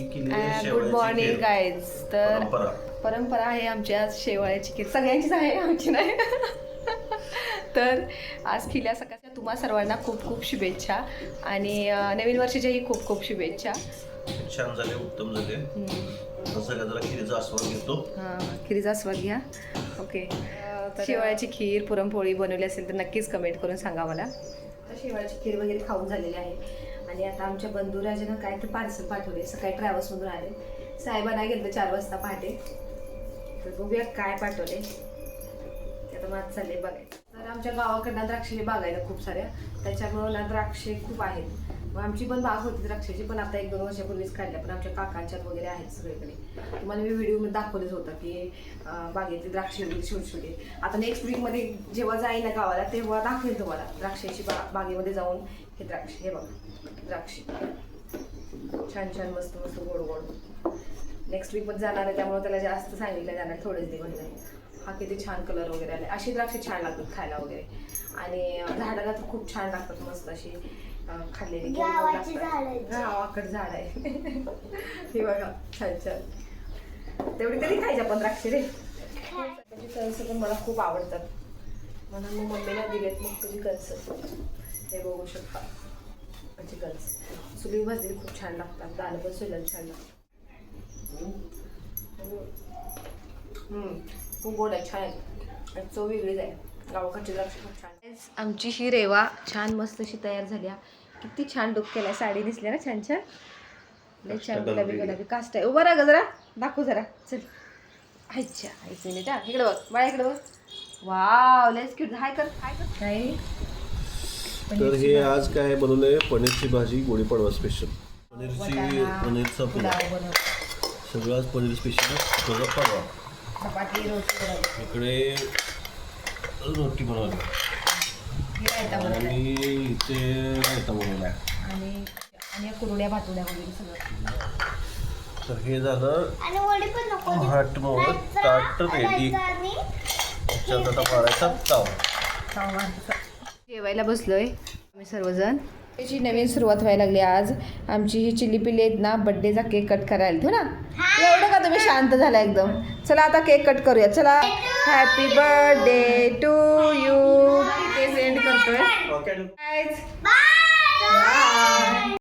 Good morning guys. तर परंपरा आहे आमची आज शेवाळ्याची खीर. सगळ्यांचीच आहे, आमची नाही. तर आज खिल्या सकाळच्या तुम्हा सर्वांना खूप खूप शुभेच्छा आणि नवीन वर्षाच्याही खूप खूप शुभेच्छा. छान झाले, उत्तम झाले. जरा खिरीचा आस्वाद घेतो. हां, खिरीचा आस्वाद घ्या. ओके. शेवाळ्याची खीर पुरणपोळी बनवली असेल तर नक्कीच कमेंट करून सांगा मला. शेवाळ्याची खीर वगैरे खाऊन झालेली आहे आणि आता आमच्या बंधुराजानं काय तर पार्सल पाठवले. सकाळी ट्रॅव्हल्समधून आले. साहेबांना गेलं 4 वाजता पहाटे. तर बघूया काय पाठवले. ते आता माझं चाललंय बघायचं. तर आमच्या गावाकडनं द्राक्षे बागायला खूप साऱ्या, त्याच्यामुळं ना द्राक्षे खूप आहेत. मग आमची पण बाग होती द्राक्षाची, पण आता 1-2 वर्षापूर्वीच काढल्या. पण आमच्या काकांच्यात वगैरे आहेत सगळीकडे. तुम्हाला मी व्हिडिओमध्ये दाखवलंच होतं की बागेतली द्राक्षे वगैरे छोटे. आता नेक्स्ट वीकमध्ये जेव्हा जाईल ना गावाला तेव्हा दाखवेल तुम्हाला द्राक्षाची बागेमध्ये जाऊन. हे द्राक्ष, हे बघा द्राक्षे छान छान मस्त मस्त गोड गोड. नेक्स्ट वीकमध्ये जाणार आहे त्यामुळे त्याला जास्त सांगितलं जाणार, थोडेच दिवस नाही. हा किती छान कलर वगैरे आले. अशी द्राक्षे छान लागतात खायला वगैरे आणि झाडाला तर खूप छान लागतात, मस्त अशी खाल्लेली गावाकड झाड आहे. हे बघा छान छान. तेवढी तरी खायची आपण द्राक्षे रे. त्याची कणसं पण मला खूप आवडतात म्हणून मग मम्मीला दिलेत. मग तुझी कणसं हे बघू शकता. त्याची कणस चुली भाजलेली खूप छान लागतात. दाणं पण सुलं छान लागतात. खूप गोड आहे, छान आहे. चव वेगळीच आहे. गावाकडची द्राक्ष खूप छान. आमची ही रेवा छान मस्त अशी तयार झाली. किती छान लुक केलाय. साडी दिसली ना छान छान. लय छान गुलाबी गुलाबी कास्ट आहे. उभा राहा जरा, दाखवू जरा. चल अच्छा, एक मिनिट. हा इकडे बघ बाळा, इकडे बघ. Wow let's cute. हाय कर हाय कर. काय तर हे आज काय बनवलंय? पनीरची भाजी, गुढीपाडवा स्पेशल. पनीरचा पुलाव. सगळं आज पनीर स्पेशल. गुढीपाडवा चपाती रोटी इकडे रोटी बनवली आणि इथे रायता बनवला आणि कुरड्या भातुड्या वगैरे सगळं. तर हे झालं हट मोड ताट रेडी. त्याच्यात आता मारायचा ताव. जेवायला बसलोय आम्ही सर्वजण. त्याची नवीन सुरुवात व्हायला लागली. आज आमची ही चिल्ली पिल्ली आहेत ना, बड्डेचा केक कट करायला तो ना. एवढं का तुम्ही शांत झाला एकदम? चला आता केक कट करूया. चला. Happy birthday to you. ते सेंड करतोय.